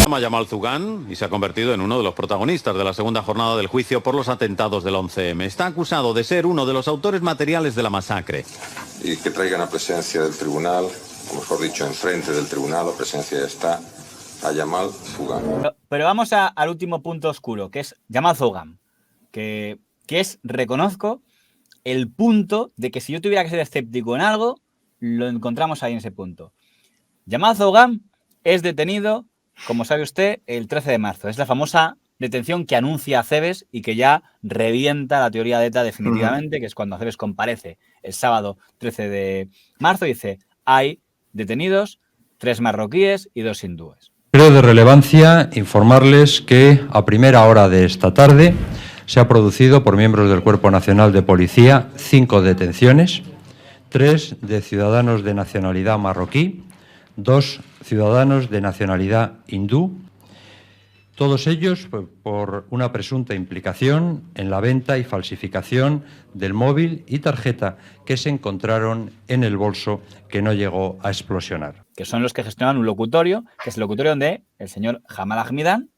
llama Yamal Zugán y se ha convertido en uno de los protagonistas de la segunda jornada del juicio por los atentados del 11M. Está acusado de ser uno de los autores materiales de la masacre. Y que traigan a presencia del tribunal, o mejor dicho, enfrente del tribunal, la presencia ya está, a Yamal Zugán. Pero vamos al último punto oscuro, que es Yamal Zugán, que es, reconozco, el punto de que si yo tuviera que ser escéptico en algo, lo encontramos ahí en ese punto. Yamal Zugán es detenido, como sabe usted, el 13 de marzo. Es la famosa detención que anuncia Acebes y que ya revienta la teoría de ETA definitivamente, que es cuando Acebes comparece el sábado 13 de marzo y dice, hay detenidos 3 marroquíes y 2 hindúes. Creo de relevancia informarles que a primera hora de esta tarde se ha producido por miembros del Cuerpo Nacional de Policía 5 detenciones, 3 de ciudadanos de nacionalidad marroquí, 2 ciudadanos de nacionalidad hindú, todos ellos por una presunta implicación en la venta y falsificación del móvil y tarjeta que se encontraron en el bolso que no llegó a explosionar. Que son los que gestionan un locutorio, que es el locutorio donde el señor Jamal Ahmidan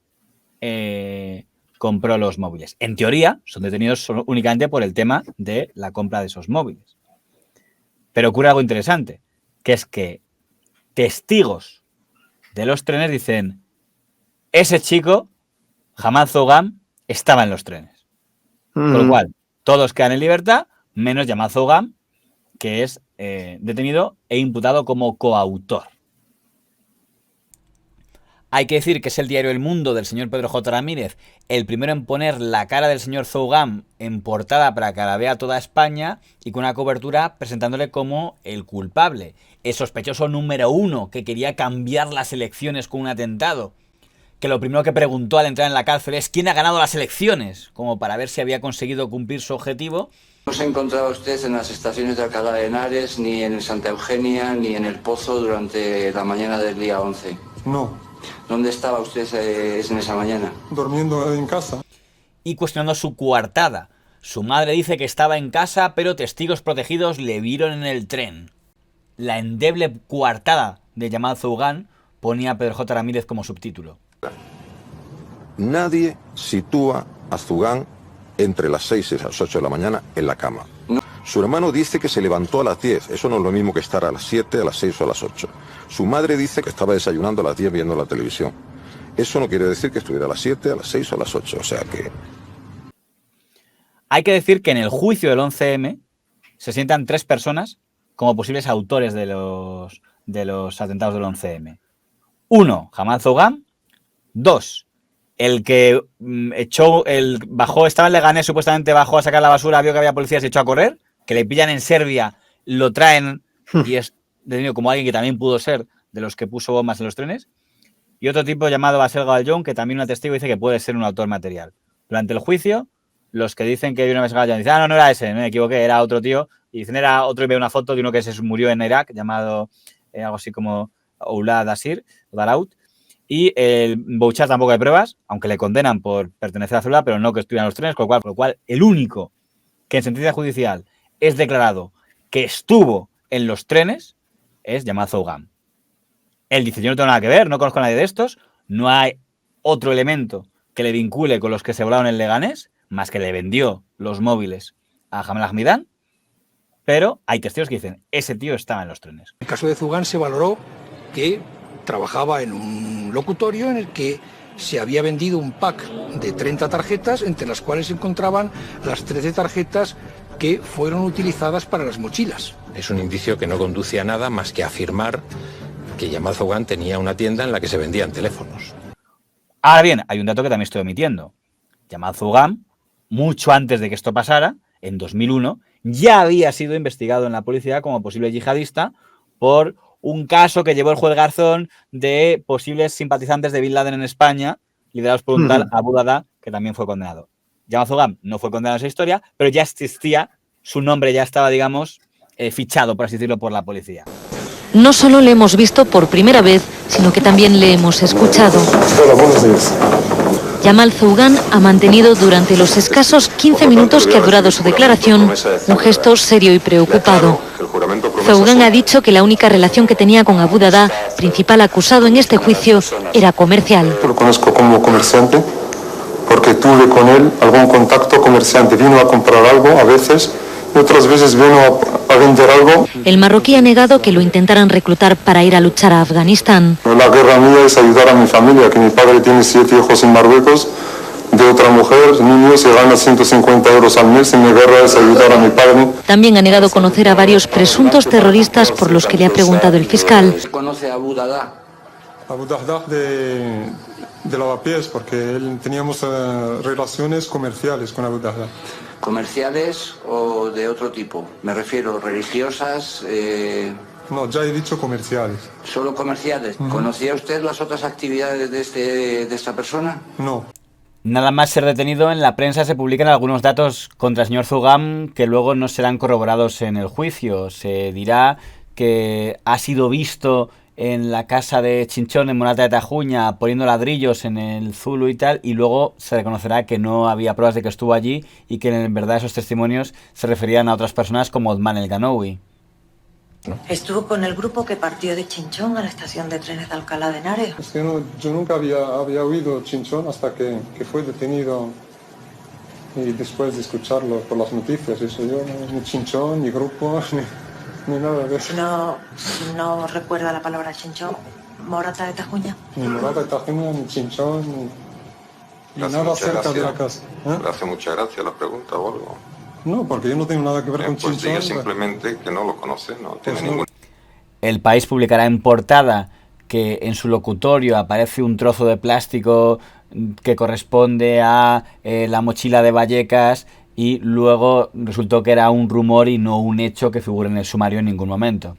compró los móviles. En teoría, son detenidos solo, únicamente por el tema de la compra de esos móviles. Pero ocurre algo interesante, que es que testigos de los trenes dicen, ese chico, Jamal Zugán, estaba en los trenes. Con lo cual, todos quedan en libertad, menos Yamal Zugán, que es detenido e imputado como coautor. Hay que decir que es el diario El Mundo del señor Pedro J. Ramírez el primero en poner la cara del señor Zugán en portada para que la vea toda España y con una cobertura presentándole como el culpable, el sospechoso número 1 que quería cambiar las elecciones con un atentado, que lo primero que preguntó al entrar en la cárcel es ¿quién ha ganado las elecciones? Como para ver si había conseguido cumplir su objetivo. No se encontraba usted en las estaciones de Alcalá de Henares, ni en Santa Eugenia, ni en El Pozo durante la mañana del día 11. No. ¿Dónde estaba usted en esa mañana? Durmiendo en casa. Y cuestionando su coartada. Su madre dice que estaba en casa, pero testigos protegidos le vieron en el tren. La endeble coartada de Yamal Zugán ponía a Pedro J. Ramírez como subtítulo. Nadie sitúa a Zugán entre las 6 y las 8 de la mañana en la cama. No. Su hermano dice que se levantó a las 10. Eso no es lo mismo que estar a las 7, a las 6 o a las 8. Su madre dice que estaba desayunando a las 10 viendo la televisión. Eso no quiere decir que estuviera a las 7, a las 6 o a las 8. O sea que... Hay que decir que en el juicio del 11M se sientan 3 personas como posibles autores de los atentados del 11M. 1, Jamal Zugán. 2, el que estaba en Leganés, supuestamente bajó a sacar la basura, vio que había policías y se echó a correr, que le pillan en Serbia, lo traen y es detenido como alguien que también pudo ser de los que puso bombas en los trenes. Y otro tipo llamado Basel Gallón, que también un testigo dice que puede ser un autor material. Durante el juicio, los que dicen que hay una Basel Gallón dicen, no era ese, me equivoqué, era otro tío. Y dicen, era otro y ve una foto de uno que se murió en Irak, llamado algo así como Oulad Asir, o Daraut. Y el Bouchard tampoco hay pruebas, aunque le condenan por pertenecer a Célula, pero no que estuviera en los trenes, con lo cual el único que en sentencia judicial es declarado que estuvo en los trenes es Yamal Zugán. Él dice, yo no tengo nada que ver, no conozco a nadie de estos, no hay otro elemento que le vincule con los que se volaron en Leganés, más que le vendió los móviles a Jamal Ahmidan, pero hay testigos que dicen, ese tío estaba en los trenes. En el caso de Zugán se valoró que trabajaba en un locutorio en el que se había vendido un pack de 30 tarjetas, entre las cuales se encontraban las 13 tarjetas que fueron utilizadas para las mochilas. Es un indicio que no conduce a nada más que a afirmar que Yamal Zugán tenía una tienda en la que se vendían teléfonos. Ahora bien, hay un dato que también estoy omitiendo. Yamal Zugán, mucho antes de que esto pasara, en 2001, ya había sido investigado en la policía como posible yihadista por un caso que llevó el juez Garzón de posibles simpatizantes de Bin Laden en España, liderados por un tal Abu Dada, que también fue condenado. Yamal Zugán no fue condenado en esa historia, pero ya existía, su nombre ya estaba, digamos, fichado, por así decirlo, por la policía. No solo le hemos visto por primera vez, sino que también le hemos escuchado. Yamal Zugán ha mantenido durante los escasos 15 minutos que ha durado su declaración un gesto serio y preocupado. juramento promesa. Zougan ha dicho que la única relación que tenía con Abu Dada, principal acusado en este juicio, era comercial. Lo conozco como comerciante porque tuve con él algún contacto comerciante. Vino a comprar algo a veces y otras veces vino a vender algo. El marroquí ha negado que lo intentaran reclutar para ir a luchar a Afganistán. La guerra mía es ayudar a mi familia, que mi padre tiene 7 hijos en Marruecos, de otra mujer, niños, y gana 150 euros al mes, y mi guerra es ayudar a mi padre. También ha negado conocer a varios presuntos terroristas por los que le ha preguntado el fiscal. ¿Conoce a Abu Dada? Abu Dada de lavapiés, porque teníamos relaciones comerciales con Abu Dada. ¿Comerciales o de otro tipo? Me refiero, religiosas. No, ya he dicho comerciales. ¿Solo comerciales? ¿Conocía usted las otras actividades de esta persona? No. Nada más ser detenido, en la prensa se publican algunos datos contra el señor Zougan que luego no serán corroborados en el juicio. Se dirá que ha sido visto en la casa de Chinchón, en Morata de Tajuña, poniendo ladrillos en el Zulu y tal, y luego se reconocerá que no había pruebas de que estuvo allí y que en verdad esos testimonios se referían a otras personas como Othman El Ganoui. Estuvo con el grupo que partió de Chinchón a la estación de trenes de Alcalá de Henares. Es que yo nunca había oído Chinchón hasta que fue detenido, y después de escucharlo por las noticias. Eso yo, ni Chinchón, ni grupo, ni nada de eso. No recuerda la palabra Chinchón. Morata de Tajuña. Ni Morata de Tajuña, ni Chinchón, ni nada cerca de la casa. ¿Le hace mucha gracia la pregunta o algo? No, porque yo no tengo nada que ver con pues Chinchón. Diga simplemente que no lo conoce, no tiene ningún... El País publicará en portada que en su locutorio aparece un trozo de plástico que corresponde a la mochila de Vallecas, y luego resultó que era un rumor y no un hecho que figure en el sumario en ningún momento.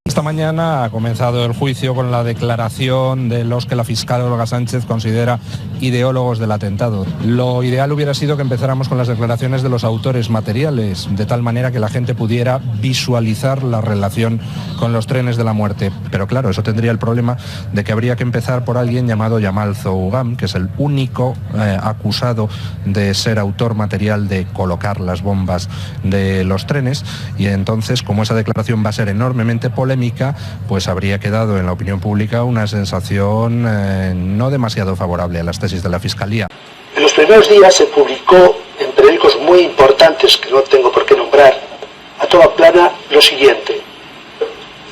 Esta mañana ha comenzado el juicio con la declaración de los que la fiscal Olga Sánchez considera ideólogos del atentado. Lo ideal hubiera sido que empezáramos con las declaraciones de los autores materiales, de tal manera que la gente pudiera visualizar la relación con los trenes de la muerte. Pero claro, eso tendría el problema de que habría que empezar por alguien llamado Yamal Zougan, que es el único acusado de ser autor material de colocar las bombas de los trenes, y entonces, como esa declaración va a ser enormemente polémica, pues habría quedado en la opinión pública una sensación no demasiado favorable a las tesis de la Fiscalía. En los primeros días se publicó en periódicos muy importantes, que no tengo por qué nombrar, a toda plana, lo siguiente: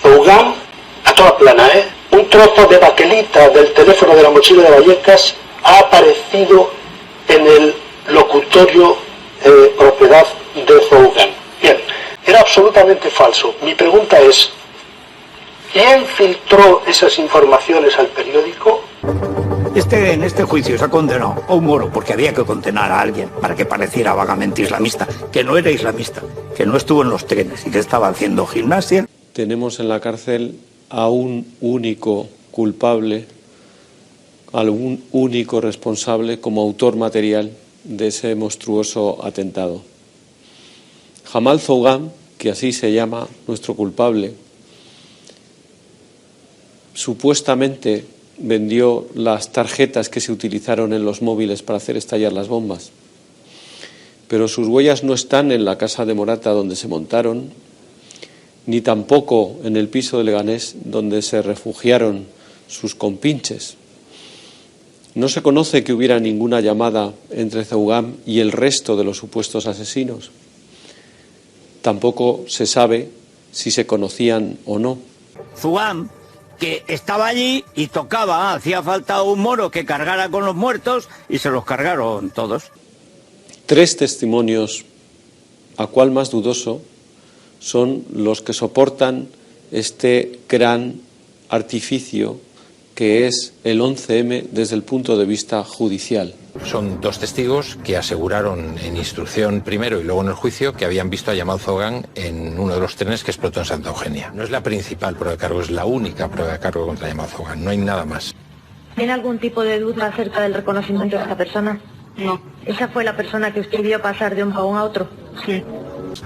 Zougan, a toda plana, un trozo de baquelita del teléfono de la mochila de Vallecas ha aparecido en el locutorio propiedad de Zougan. Bien, era absolutamente falso. Mi pregunta es: ¿quién filtró esas informaciones al periódico? En este juicio se ha condenado a un moro porque había que condenar a alguien para que pareciera vagamente islamista, que no era islamista, que no estuvo en los trenes y que estaba haciendo gimnasia. Tenemos en la cárcel a un único culpable, a un único responsable como autor material de ese monstruoso atentado. Jamal Zougan, que así se llama nuestro culpable, supuestamente vendió las tarjetas que se utilizaron en los móviles para hacer estallar las bombas. Pero sus huellas no están en la casa de Morata donde se montaron, ni tampoco en el piso de Leganés donde se refugiaron sus compinches. No se conoce que hubiera ninguna llamada entre Zougan y el resto de los supuestos asesinos. Tampoco se sabe si se conocían o no. Zougan, que estaba allí y tocaba, hacía falta un moro que cargara con los muertos, y se los cargaron todos. 3 testimonios, a cual más dudoso, son los que soportan este gran artificio que es el 11M desde el punto de vista judicial. Son 2 testigos que aseguraron en instrucción primero y luego en el juicio que habían visto a Yamal Zougan en uno de los trenes que explotó en Santa Eugenia. No es la principal prueba de cargo, es la única prueba de cargo contra Yamal Zougan, no hay nada más. ¿Tiene algún tipo de duda acerca del reconocimiento de esta persona? No. ¿Esa fue la persona que usted vio pasar de un vagón a otro? Sí.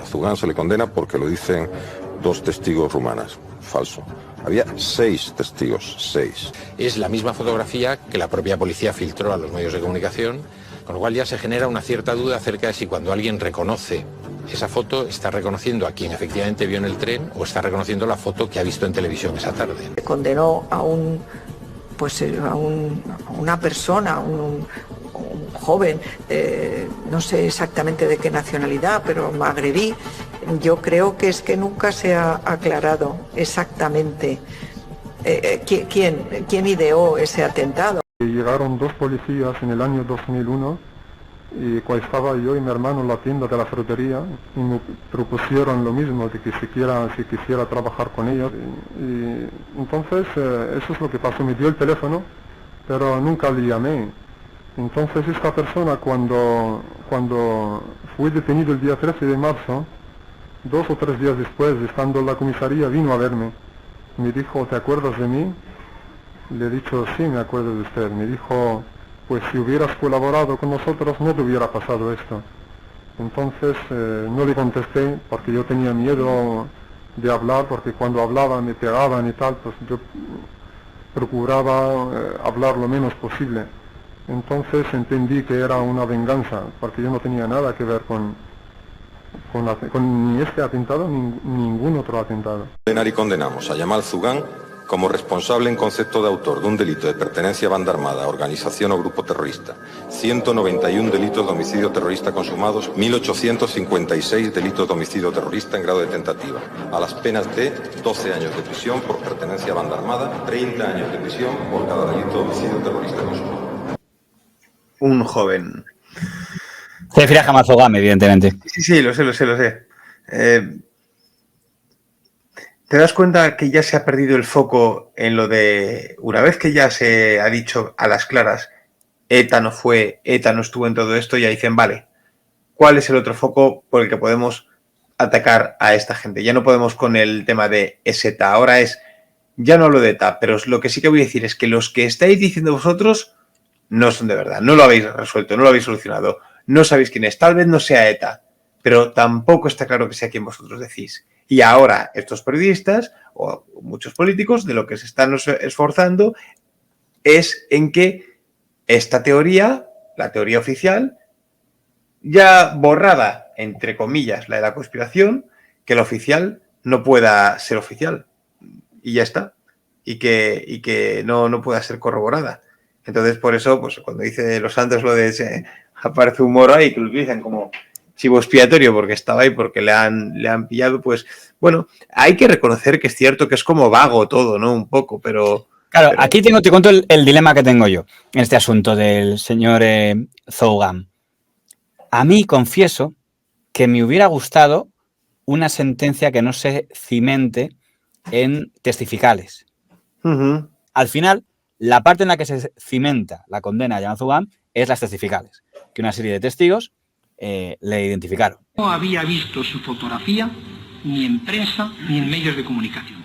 A Zougan se le condena porque lo dicen 2 testigos rumanas. Falso. Había 6 testigos, 6. Es la misma fotografía que la propia policía filtró a los medios de comunicación, con lo cual ya se genera una cierta duda acerca de si cuando alguien reconoce esa foto está reconociendo a quien efectivamente vio en el tren o está reconociendo la foto que ha visto en televisión esa tarde. Condenó a una persona, un joven, no sé exactamente de qué nacionalidad, pero magrebí. Yo creo que es que nunca se ha aclarado exactamente quién ideó ese atentado. Llegaron dos policías en el año 2001 y cuando estaba yo y mi hermano en la tienda de la frutería y me propusieron lo mismo, de que si quisiera trabajar con ellos. Y entonces eso es lo que pasó, me dio el teléfono, pero nunca le llamé. Entonces esta persona cuando fue detenido el día 13 de marzo, 2 o 3 días después, estando en la comisaría, vino a verme. Me dijo, ¿te acuerdas de mí? Le he dicho, sí, me acuerdo de usted. Me dijo, pues si hubieras colaborado con nosotros no te hubiera pasado esto. Entonces no le contesté porque yo tenía miedo de hablar, porque cuando hablaba me pegaban y tal, pues yo procuraba hablar lo menos posible. Entonces entendí que era una venganza, porque yo no tenía nada que ver con ni este atentado ni ningún otro atentado. Y condenamos a Yamal Zugán como responsable en concepto de autor de un delito de pertenencia a banda armada, organización o grupo terrorista, 191 delitos de homicidio terrorista consumados, 1.856 delitos de homicidio terrorista en grado de tentativa, a las penas de 12 años de prisión por pertenencia a banda armada, 30 años de prisión por cada delito de homicidio terrorista consumado. Un joven. Se refiere a Hamal Zogam, evidentemente. Sí, lo sé. ¿Te das cuenta que ya se ha perdido el foco en lo de, una vez que ya se ha dicho a las claras, ETA no estuvo en todo esto, ya dicen, vale, ¿cuál es el otro foco por el que podemos atacar a esta gente? Ya no podemos con el tema de ETA, ahora ya no hablo de ETA, pero lo que sí que voy a decir es que los que estáis diciendo vosotros no son de verdad, no lo habéis resuelto, no lo habéis solucionado, no sabéis quién es, tal vez no sea ETA, pero tampoco está claro que sea quien vosotros decís. Y ahora estos periodistas o muchos políticos de lo que se están esforzando es en que esta teoría, la teoría oficial, ya borrada, entre comillas, la de la conspiración, que la oficial no pueda ser oficial. Y ya está. Y que no pueda ser corroborada. Entonces, por eso, pues cuando dice Los Santos lo de aparece un moro ahí que lo utilizan como chivo expiatorio porque estaba ahí, porque le han pillado, pues bueno, hay que reconocer que es cierto que es como vago todo, ¿no? Un poco, pero... Claro, aquí te cuento el dilema que tengo yo en este asunto del señor Zogam. A mí, confieso, que me hubiera gustado una sentencia que no se cimente en testificales. Uh-huh. Al final, la parte en la que se cimenta la condena a Yamal Zogam es las testificales, que una serie de testigos le identificaron. No había visto su fotografía ni en prensa ni en medios de comunicación.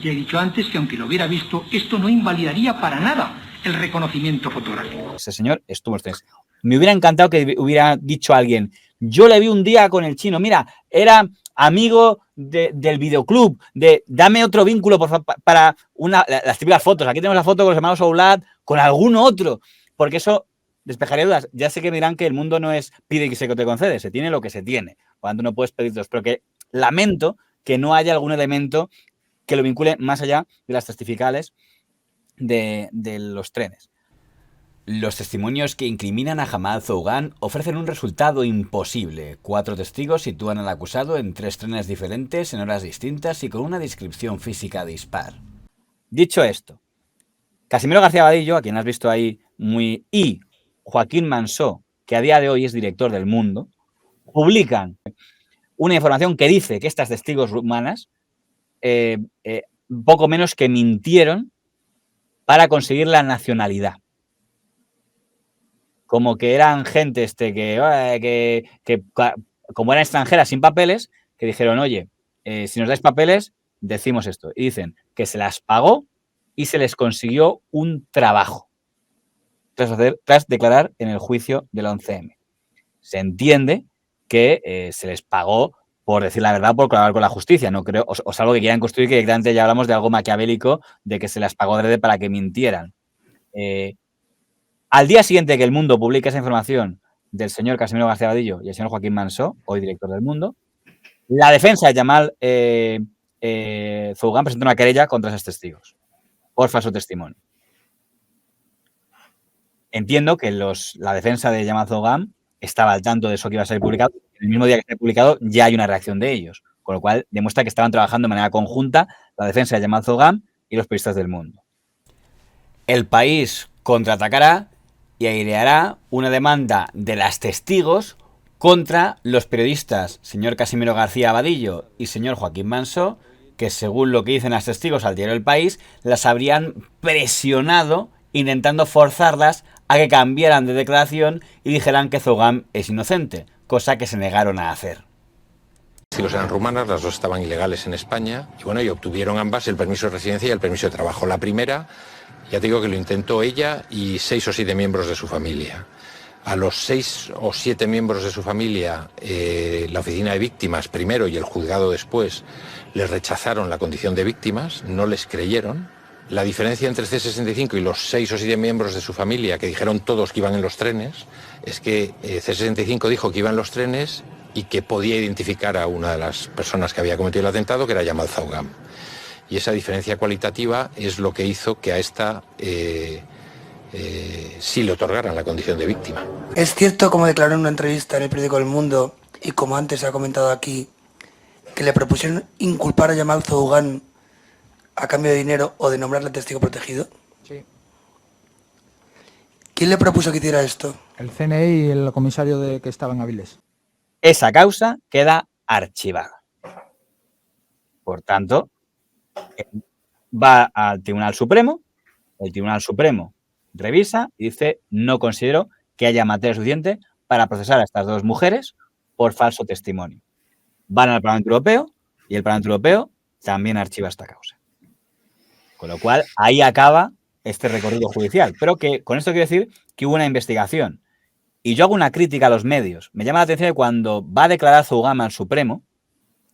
Ya he dicho antes que aunque lo hubiera visto, esto no invalidaría para nada el reconocimiento fotográfico. Ese señor estuvo en tres. Me hubiera encantado que hubiera dicho a alguien, yo le vi un día con el chino, mira, era amigo del videoclub, dame otro vínculo para las típicas fotos. Aquí tenemos la foto con los hermanos Oulad, con algún otro, porque eso despejaría dudas. Ya sé que me dirán que el mundo no es pide y se te concede, se tiene lo que se tiene. Por tanto, no puedes pedir dos, pero que lamento que no haya algún elemento que lo vincule más allá de las testificales de los trenes. Los testimonios que incriminan a Hamal Zogam ofrecen un resultado imposible. 4 testigos sitúan al acusado en 3 trenes diferentes, en horas distintas y con una descripción física dispar. Dicho esto, Casimiro García Vadillo, a quien has visto ahí y Joaquín Mansó, que a día de hoy es director del Mundo, publican una información que dice que estas testigos rumanas poco menos que mintieron para conseguir la nacionalidad. Como que eran gente que como eran extranjeras sin papeles, que dijeron, oye, si nos dais papeles, decimos esto. Y dicen que se las pagó y se les consiguió un trabajo tras declarar en el juicio del 11M. Se entiende que se les pagó por decir la verdad, por colaborar con la justicia. No creo, o salvo que quieran construir que directamente ya hablamos de algo maquiavélico, de que se las pagó para que mintieran. Al día siguiente que El Mundo publica esa información del señor Casimiro García Vadillo y el señor Joaquín Mansó, hoy director del Mundo, la defensa de Yamal Zougham presentó una querella contra esos testigos por falso testimonio. Entiendo que la defensa de Yamal Zougham estaba al tanto de eso que iba a ser publicado. El mismo día que esté publicado ya hay una reacción de ellos, con lo cual demuestra que estaban trabajando de manera conjunta la defensa de Yamal Zougham y los periodistas del Mundo. El País contraatacará y aireará una demanda de las testigos contra los periodistas señor Casimiro García Vadillo y señor Joaquín Mansó, que según lo que dicen las testigos al diario El País, las habrían presionado intentando forzarlas a que cambiaran de declaración y dijeran que Zougham es inocente, cosa que se negaron a hacer. Si los eran rumanas, las dos estaban ilegales en España y bueno, y obtuvieron ambas el permiso de residencia y el permiso de trabajo. La primera, ya te digo que lo intentó ella y 6 o 7 miembros de su familia. A los 6 o 7 miembros de su familia, la oficina de víctimas primero y el juzgado después les rechazaron la condición de víctimas, no les creyeron. La diferencia entre C65 y los 6 o 7 miembros de su familia, que dijeron todos que iban en los trenes, es que C65 dijo que iba en los trenes y que podía identificar a una de las personas que había cometido el atentado, que era Yamal Zougham. Y esa diferencia cualitativa es lo que hizo que a esta sí le otorgaran la condición de víctima. Es cierto, como declaró en una entrevista en el periódico El Mundo, y como antes se ha comentado aquí, que le propusieron inculpar a Yamal Zougham a cambio de dinero o de nombrarle testigo protegido. Sí. ¿Quién le propuso que hiciera esto? El CNI y el comisario que estaba en Avilés. Esa causa queda archivada. Por tanto, va al Tribunal Supremo, el Tribunal Supremo revisa y dice: no considero que haya materia suficiente para procesar a estas dos mujeres por falso testimonio. Van al Parlamento Europeo y el Parlamento Europeo también archiva esta causa. Con lo cual, ahí acaba este recorrido judicial. Pero que con esto quiero decir que hubo una investigación. Y yo hago una crítica a los medios. Me llama la atención que cuando va a declarar Zougham al Supremo,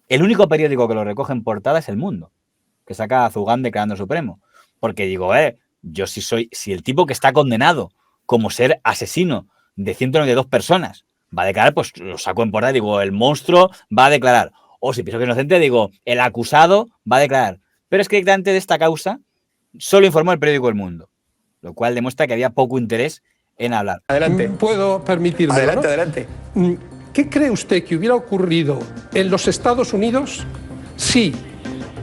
el único periódico que lo recoge en portada es El Mundo, que saca a Zougham declarando al Supremo. Porque digo, yo si el tipo que está condenado como ser asesino de 192 personas va a declarar, pues lo saco en portada y digo, el monstruo va a declarar. O si pienso que es inocente, digo, el acusado va a declarar. Pero es que directamente de esta causa solo informó el periódico El Mundo, lo cual demuestra que había poco interés en hablar. Adelante. ¿Puedo permitirme? Adelante, ¿no? adelante. ¿Qué cree usted que hubiera ocurrido en los Estados Unidos si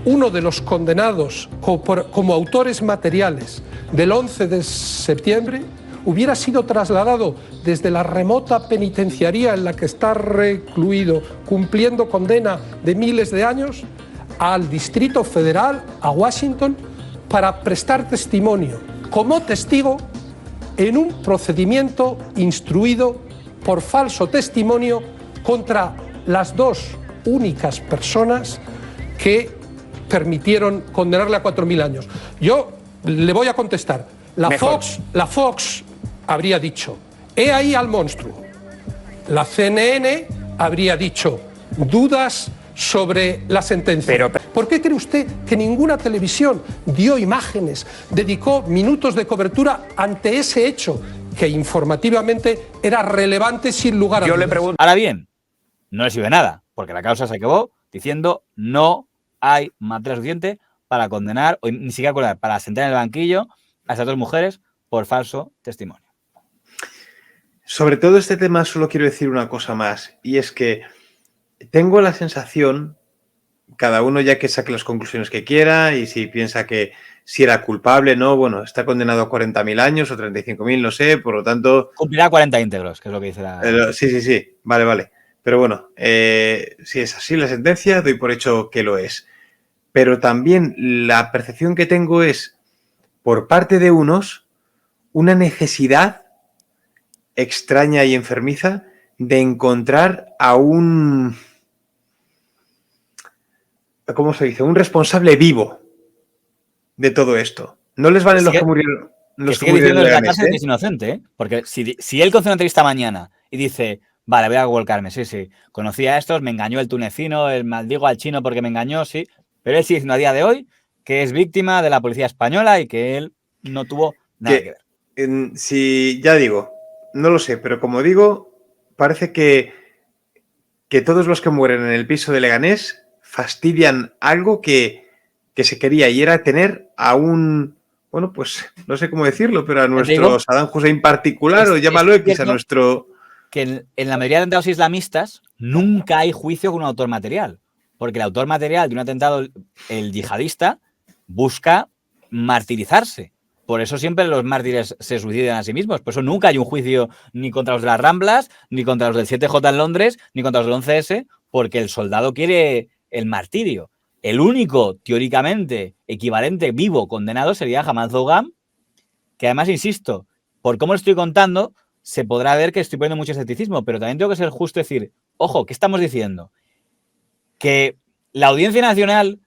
uno de los condenados como autores materiales del 11 de septiembre hubiera sido trasladado desde la remota penitenciaría en la que está recluido, cumpliendo condena de miles de años, al Distrito Federal, a Washington, para prestar testimonio como testigo en un procedimiento instruido por falso testimonio contra las dos únicas personas que permitieron condenarle a 4.000 años? Yo le voy a contestar. La Fox habría dicho, he ahí al monstruo. La CNN habría dicho, dudas sobre la sentencia. ¿Por qué cree usted que ninguna televisión dio imágenes, dedicó minutos de cobertura ante ese hecho que informativamente era relevante sin lugar a dudas? Yo le pregunto. Ahora bien, no le sirve nada, porque la causa se acabó diciendo no hay materia suficiente para condenar, o ni siquiera condenar, para sentar en el banquillo a estas dos mujeres por falso testimonio. Sobre todo este tema solo quiero decir una cosa más, y es que tengo la sensación, cada uno ya que saque las conclusiones que quiera, y si piensa que si era culpable, no, bueno, está condenado a 40.000 años o 35.000, no sé, por lo tanto... Cumplirá 40 íntegros, que es lo que dice la... Sí, vale. Pero bueno, si es así la sentencia, doy por hecho que lo es. Pero también la percepción que tengo es, por parte de unos, una necesidad extraña y enfermiza de encontrar a un... ¿Cómo se dice? Un responsable vivo de todo esto. No les valen los que murieron. Los que murieron diciendo en la cárcel que es inocente, ¿eh? Porque si él concede una entrevista mañana y dice, vale, voy a volcarme, sí, conocí a estos, me engañó el tunecino, el maldigo al chino porque me engañó, sí, pero él sigue diciendo a día de hoy que es víctima de la policía española y que él no tuvo nada que ver. Si ya digo, no lo sé, pero como digo, parece que todos los que mueren en el piso de Leganés fastidian algo que se quería, y era tener a un, bueno, pues no sé cómo decirlo, pero a nuestro Saddam Hussein particular, o llámalo X, a nuestro... Que en la mayoría de atentados islamistas nunca hay juicio con un autor material, porque el autor material de un atentado, el yihadista, busca martirizarse. Por eso siempre los mártires se suicidan a sí mismos. Por eso nunca hay un juicio ni contra los de las Ramblas, ni contra los del 7J en Londres, ni contra los del 11S, porque el soldado quiere el martirio. El único, teóricamente, equivalente vivo condenado sería Hamad Zougam, que además, insisto, por cómo lo estoy contando, se podrá ver que estoy poniendo mucho escepticismo, pero también tengo que ser justo y decir, ojo, ¿qué estamos diciendo? Que la Audiencia Nacional,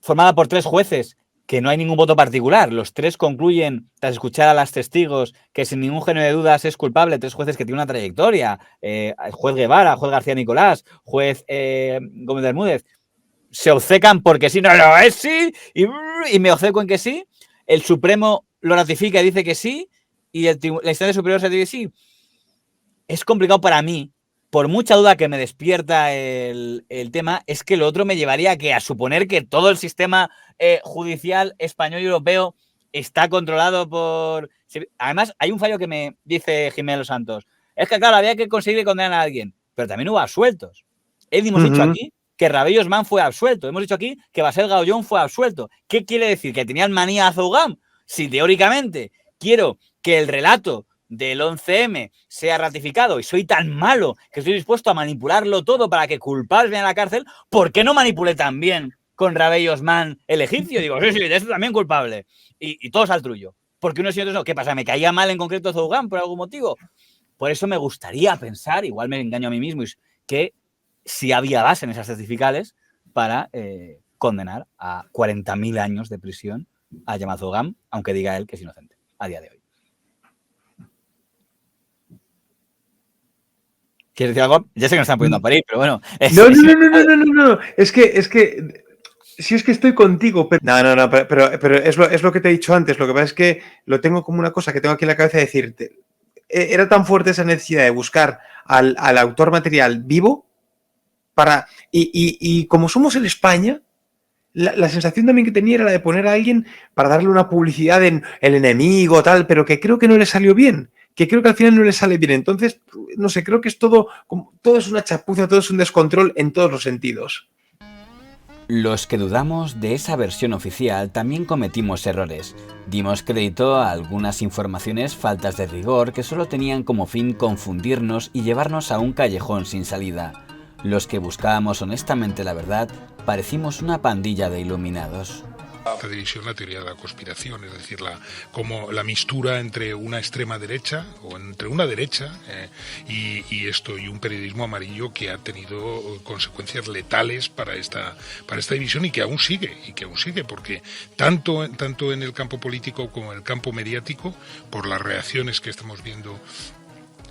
formada por 3 jueces, que no hay ningún voto particular, los 3 concluyen, tras escuchar a las testigos, que sin ningún género de dudas es culpable, 3 jueces que tienen una trayectoria, juez Guevara, juez García Nicolás, juez Gómez Bermúdez, se obcecan porque sí, no es sí, y me obceco en que sí, el Supremo lo ratifica y dice que sí, y la instancia superior se dice que sí. Es complicado para mí, por mucha duda que me despierta el tema, es que lo otro me llevaría a suponer que todo el sistema judicial español y europeo está controlado por... Además, hay un fallo que me dice Jiménez Los Santos. Es que, claro, había que conseguir condenar a alguien, pero también hubo absueltos. Hemos dicho aquí que Rabello Osman fue absuelto. Hemos dicho aquí que Basel Gaullón fue absuelto. ¿Qué quiere decir? ¿Que tenían manía a Zougam? Si teóricamente quiero que el relato del 11M sea ratificado y soy tan malo que estoy dispuesto a manipularlo todo para que culpables vayan a la cárcel, ¿por qué no manipulé también con Rabello Osman el egipcio? Digo, sí, de eso también culpable. Y todos al trullo. Porque unos y otros no. ¿Qué pasa? ¿Me caía mal en concreto Zougam por algún motivo? Por eso me gustaría pensar, igual me engaño a mí mismo, que si había base en esas certificales para condenar a 40.000 años de prisión a Hamad Zougam, aunque diga él que es inocente a día de hoy. ¿Quieres decir algo? Ya sé que nos están poniendo a parir, pero bueno. No. Es que si es que estoy contigo, pero... No, pero es lo que te he dicho antes. Lo que pasa es que lo tengo como una cosa que tengo aquí en la cabeza de decirte. Era tan fuerte esa necesidad de buscar al autor material vivo para... Y como somos en España, la sensación también que tenía era la de poner a alguien para darle una publicidad en el enemigo, tal, pero que creo que no le salió bien. Que creo que al final no le sale bien. Entonces, no sé, creo que es todo es una chapuza, todo es un descontrol en todos los sentidos. Los que dudamos de esa versión oficial también cometimos errores. Dimos crédito a algunas informaciones faltas de rigor que solo tenían como fin confundirnos y llevarnos a un callejón sin salida. Los que buscábamos honestamente la verdad parecimos una pandilla de iluminados. La división, la teoría de la conspiración, es decir, como la mistura entre una extrema derecha o entre una derecha y un periodismo amarillo que ha tenido consecuencias letales para esta división y que aún sigue porque tanto en el campo político como en el campo mediático, por las reacciones que estamos viendo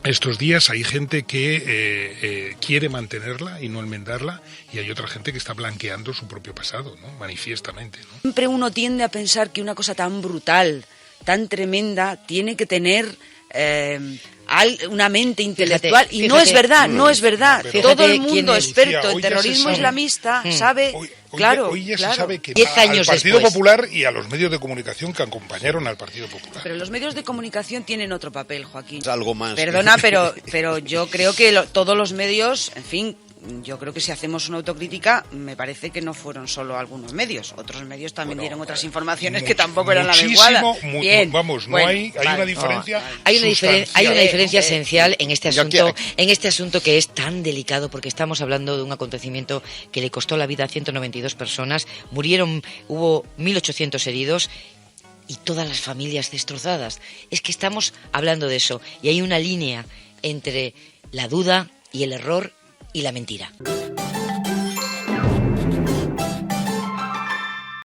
estos días, hay gente que quiere mantenerla y no enmendarla, y hay otra gente que está blanqueando su propio pasado, ¿no? Manifiestamente, ¿no? Siempre uno tiende a pensar que una cosa tan brutal, tan tremenda, tiene que tener una mente intelectual. Fíjate, no es verdad, no es verdad. Todo el mundo experto en terrorismo islamista sabe... Hoy ya se sabe que al Partido Popular y a los medios de comunicación que acompañaron al Partido Popular. Pero los medios de comunicación tienen otro papel, Joaquín. Es algo más. Perdona, pero yo creo que todos los medios, en fin, yo creo que si hacemos una autocrítica, me parece que no fueron solo algunos medios. Otros medios también dieron otras informaciones que tampoco eran la adecuada. Hay una diferencia. Hay una diferencia esencial en este asunto que es tan delicado, porque estamos hablando de un acontecimiento que le costó la vida a 192 personas, hubo 1.800 heridos y todas las familias destrozadas. Es que estamos hablando de eso, y hay una línea entre la duda y el error y la mentira.